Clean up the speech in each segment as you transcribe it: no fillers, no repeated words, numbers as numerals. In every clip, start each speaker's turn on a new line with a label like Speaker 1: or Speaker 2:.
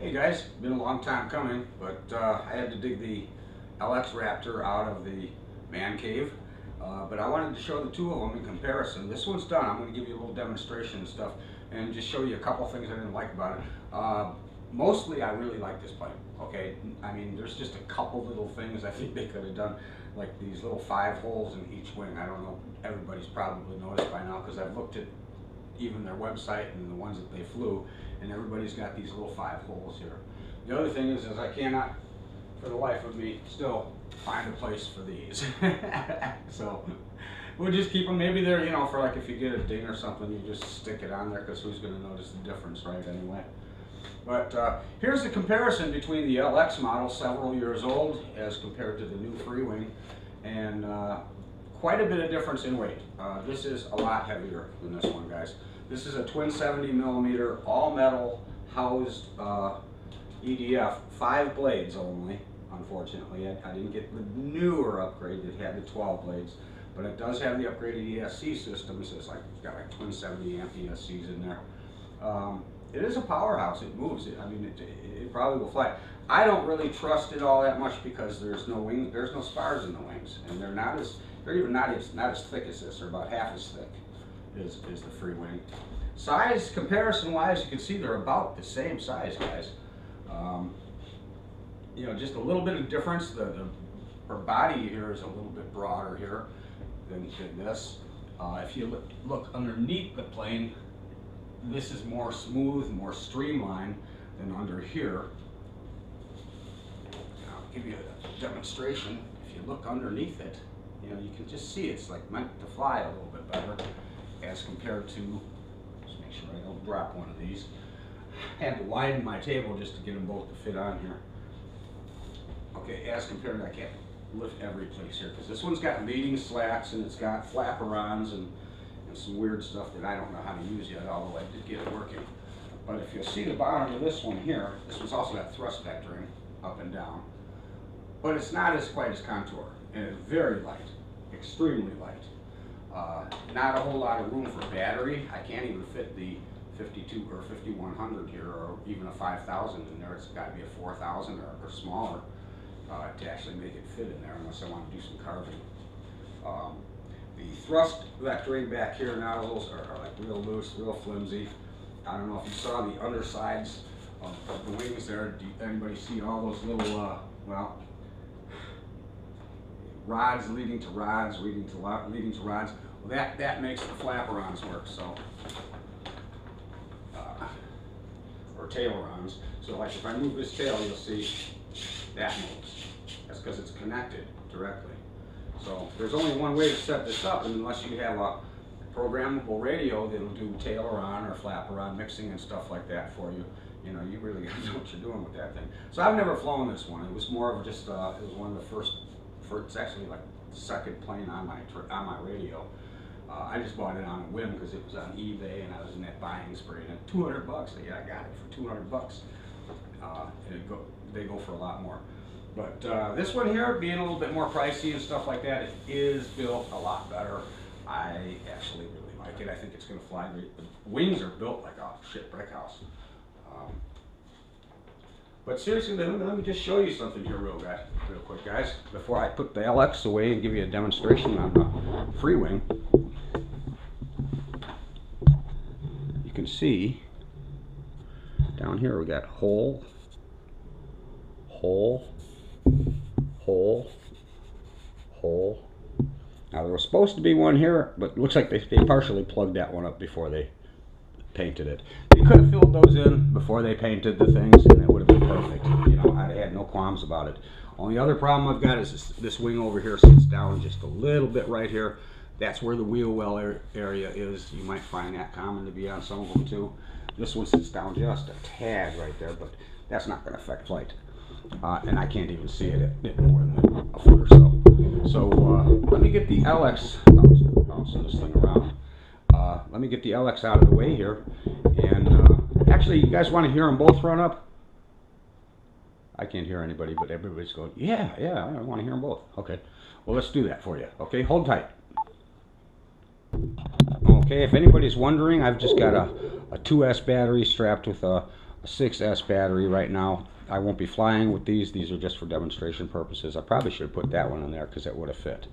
Speaker 1: Hey guys, been a long time coming, but I had to dig the LX Raptor out of the man cave. But I wanted to show the two of them in comparison. This one's done. I'm going to give you a little demonstration and stuff and just show you a couple things I didn't like about it. Mostly I really like this plane, okay? I mean, there's just a couple little things I think they could have done, like these little 5 holes in each wing. I don't know, everybody's probably noticed by now because I've looked at even their website and the ones that they flew, and everybody's got these little 5 holes here. The other thing is I cannot, for the life of me, still find a place for these. So we'll just keep them. Maybe they're, you know, for like if you get a ding or something, you just stick it on there because who's going to notice the difference, right? Anyway. But here's the comparison between the LX model, several years old, as compared to the new Freewing, and quite a bit of difference in weight. This is a lot heavier than this one, guys. This is a twin 70mm all metal housed EDF, 5 blades only. Unfortunately, I didn't get the newer upgrade that had the 12 blades, but it does have the upgraded ESC system. So it's got like twin 70 amp ESCs in there. It is a powerhouse. It moves. I mean, it probably will fly. I don't really trust it all that much because there's no wing, there's no spars in the wings, and they're even not as thick as this. They're about half as thick as the Freewing. Size comparison wise, you can see they're about the same size, guys. You know, just a little bit of difference. Her body here is a little bit broader here than this. If you look underneath the plane, this is more smooth, more streamlined than under here. I'll give you a demonstration. If you look underneath it, you know, you can just see it's like meant to fly a little bit better as compared to, just make sure I don't drop one of these. I had to widen my table just to get them both to fit on here. Okay, as compared to, I can't lift every place here because this one's got leading slats and it's got flapperons and some weird stuff that I don't know how to use yet, although I did get it working. But if you'll see the bottom of this one here, this one's also got thrust vectoring up and down. But it's not as quite as contour, and it's very light, extremely light. Not a whole lot of room for battery. I can't even fit the 52 or 5100 here, or even a 5000 in there. It's got to be a 4000 or smaller to actually make it fit in there, unless I want to do some carving. The thrust vectoring back here now, those are like real loose, real flimsy. I don't know if you saw the undersides of the wings there. Anybody see all those little, well, rods leading to rods, leading to rods? Well, that makes the flapperons work, so, or tailerons. So like if I move this tail, you'll see that moves. That's because it's connected directly. So there's only one way to set this up, and unless you have a programmable radio that'll do taileron or flapperon mixing and stuff like that for you, you know, you really gotta know what you're doing with that thing. So I've never flown this one. It was more of just, it was one of the first, it's actually like the second plane on my radio. I just bought it on a whim because it was on eBay and I was in that buying spree, and at $200, yeah, I got it for $200. And they go for a lot more. But this one here, being a little bit more pricey and stuff like that, it is built a lot better. I actually really like it. I think it's going to fly great. The wings are built like a shit brick house. But seriously, let me just show you something here real quick, guys, before I put the LX away and give you a demonstration on the Freewing. You can see down here we got hole, hole, hole, hole. Now there was supposed to be one here, but it looks like they partially plugged that one up before they painted it. They could have filled those in before they painted the things, and it would have been perfect. You know, I'd have had no qualms about it. Only other problem I've got is this wing over here sits down just a little bit right here. That's where the wheel well area is. You might find that common to be on some of them too. This one sits down just a tad right there, but that's not going to affect flight. And I can't even see it at more than a foot or so. So let me get the LX, bouncing this thing around. Let me get the LX out of the way here. And actually, you guys want to hear them both run up? I can't hear anybody, but everybody's going, yeah, I want to hear them both. Okay, well, let's do that for you. Okay, hold tight. Okay, if anybody's wondering, I've just got a 2S battery strapped with a a 6S battery right now. I won't be flying with these. These are just for demonstration purposes. I probably should have put that one in there because it would have fit.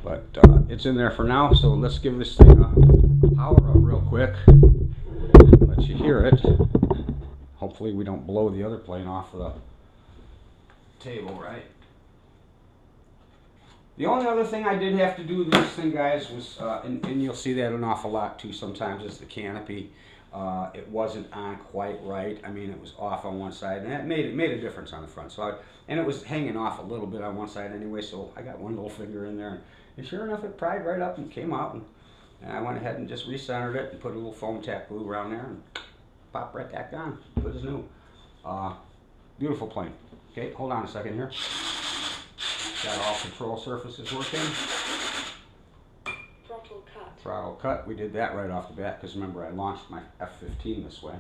Speaker 1: But it's in there for now, so let's give this thing a power up real quick. Let you hear it. Hopefully we don't blow the other plane off of the table, right? The only other thing I did have to do with this thing, guys, was, and you'll see that an awful lot too sometimes, is the canopy. It wasn't on quite right. I mean, it was off on one side, and that made a difference on the front. So and it was hanging off a little bit on one side anyway, so I got one little finger in there, and sure enough, it pried right up and came out, and I went ahead and just recentered it and put a little foam tack glue around there and popped right back on, good as new. Beautiful plane. Okay, hold on a second here. Got all control surfaces working.
Speaker 2: Throttle cut.
Speaker 1: Throttle cut. We did that right off the bat because remember I launched my F-15 this way.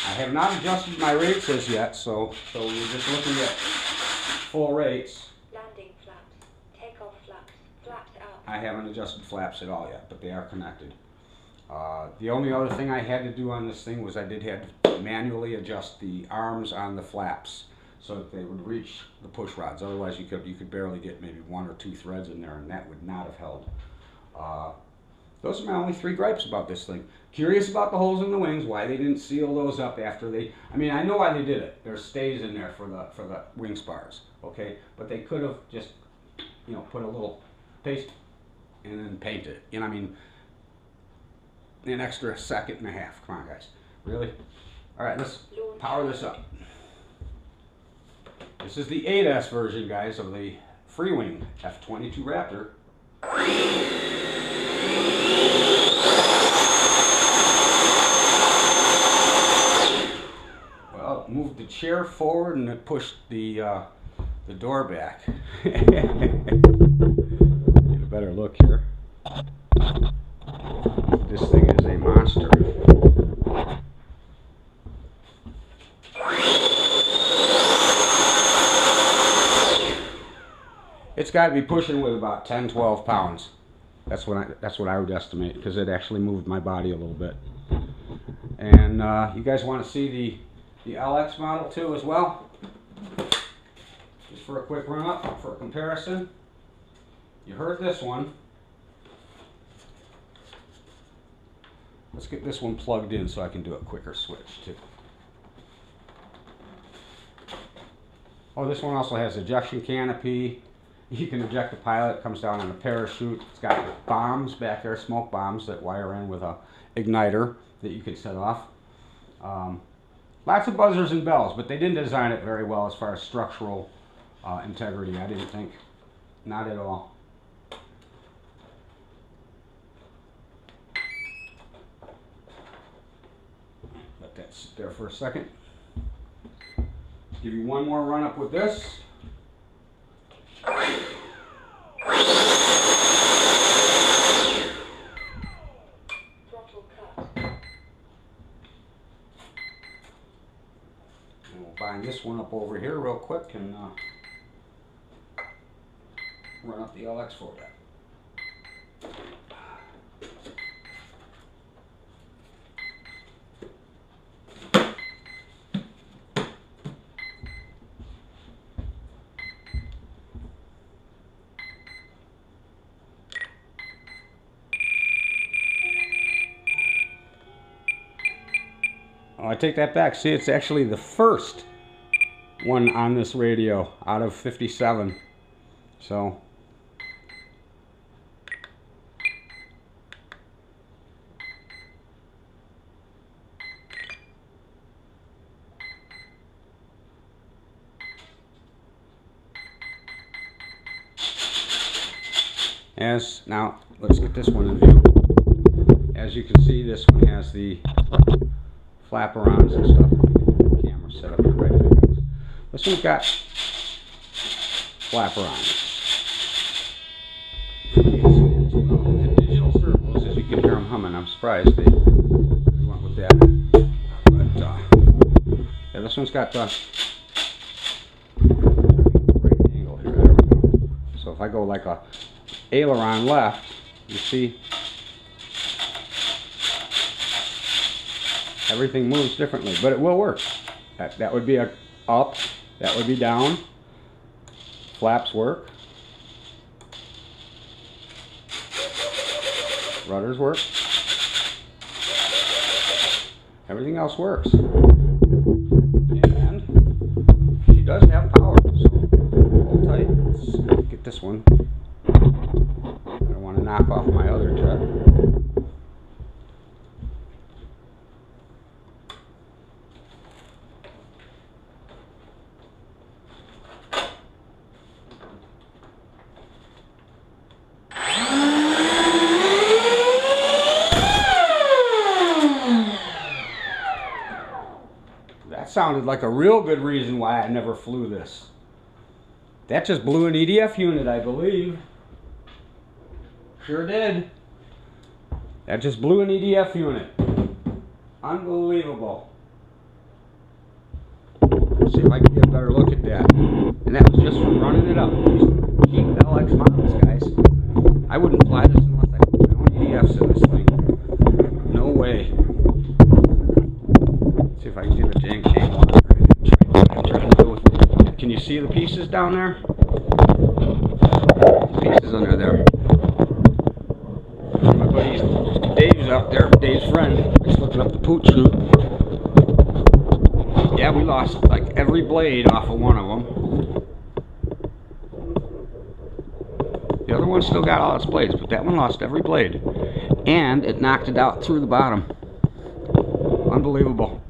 Speaker 1: I have not adjusted my rates as yet, so we're just looking at full rates.
Speaker 2: Landing flaps. Takeoff flaps. Flaps out.
Speaker 1: I haven't adjusted flaps at all yet, but they are connected. The only other thing I had to do on this thing was I did have to manually adjust the arms on the flaps so that they would reach the push rods. Otherwise you could barely get maybe 1 or 2 threads in there, and that would not have held. Those are my only 3 gripes about this thing. Curious about the holes in the wings, why they didn't seal those up after they, I mean, I know why they did it. There's stays in there for the wing spars, okay? But they could have just, you know, put a little paste and then paint it. You know, I mean, an extra 1.5 seconds. Come on, guys. Really? All right, let's power this up. This is the 8S version, guys, of the Freewing F-22 Raptor. Well, it moved the chair forward and it pushed the door back. Get a better look here. This thing is a monster. It's got to be pushing with about 10-12 pounds. That's what I would estimate, because it actually moved my body a little bit. And you guys want to see the LX model too as well? Just for a quick run up for a comparison. You heard this one. Let's get this one plugged in so I can do a quicker switch too. Oh, this one also has ejection canopy. You can eject the pilot. It comes down on a parachute. It's got bombs back there, smoke bombs that wire in with a igniter that you can set off. Lots of buzzers and bells, but they didn't design it very well as far as structural integrity, I didn't think. Not at all. Let that sit there for a second. Give you one more run up with this.
Speaker 2: Throttle cut.
Speaker 1: And we'll bind this one up over here real quick and run up the LX for that. Oh, I take that back. See, it's actually the first one on this radio out of 57. So, now let's get this one in view. As you can see, this one has the flap-arounds and stuff. Camera set up the right way. This one's got flap-arounds. And digital servos, as you can hear them humming. I'm surprised they went with that. But yeah, this one's got right angle here. There we go. So if I go like a aileron left, you see Everything moves differently, but it will work. That would be a up, that would be down. Flaps work. Rudders work. Everything else works. And she does have power, so hold tight. Let's get this one. I don't want to knock off my other jet. That sounded like a real good reason why I never flew this. That just blew an EDF unit, I believe. Sure did. That just blew an EDF unit. Unbelievable. Let's see if I can get a better look at that. And that was just from running it up. Cheap LX models, guys. I wouldn't fly this unless I put my own EDFs in this thing. No way. See if I can get a jank chain one. Can you see the pieces down there? Pieces under there. My buddy Dave's up there, Dave's friend. He's looking up the pooch chute. Yeah, we lost like every blade off of one of them. The other one still got all its blades, but that one lost every blade. And it knocked it out through the bottom. Unbelievable.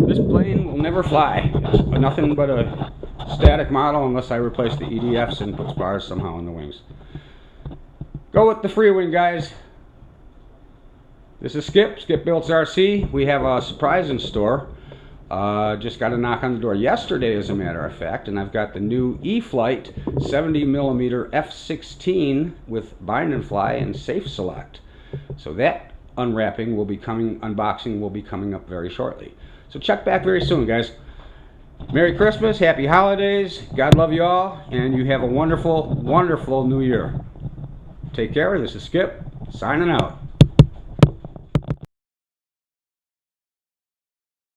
Speaker 1: This plane will never fly. It's nothing but a static model unless I replace the EDFs and put spars somehow in the wings. Go with the Freewing, guys. This is Skip Builds RC. We have a surprise in store. Just got a knock on the door yesterday, as a matter of fact, and I've got the new E-Flight 70mm F-16 with bind and fly and safe select. So that unwrapping will be coming, unboxing will be coming up very shortly. So check back very soon, guys. Merry Christmas, Happy Holidays, God love you all, and you have a wonderful, wonderful New Year. Take care, this is Skip, signing out.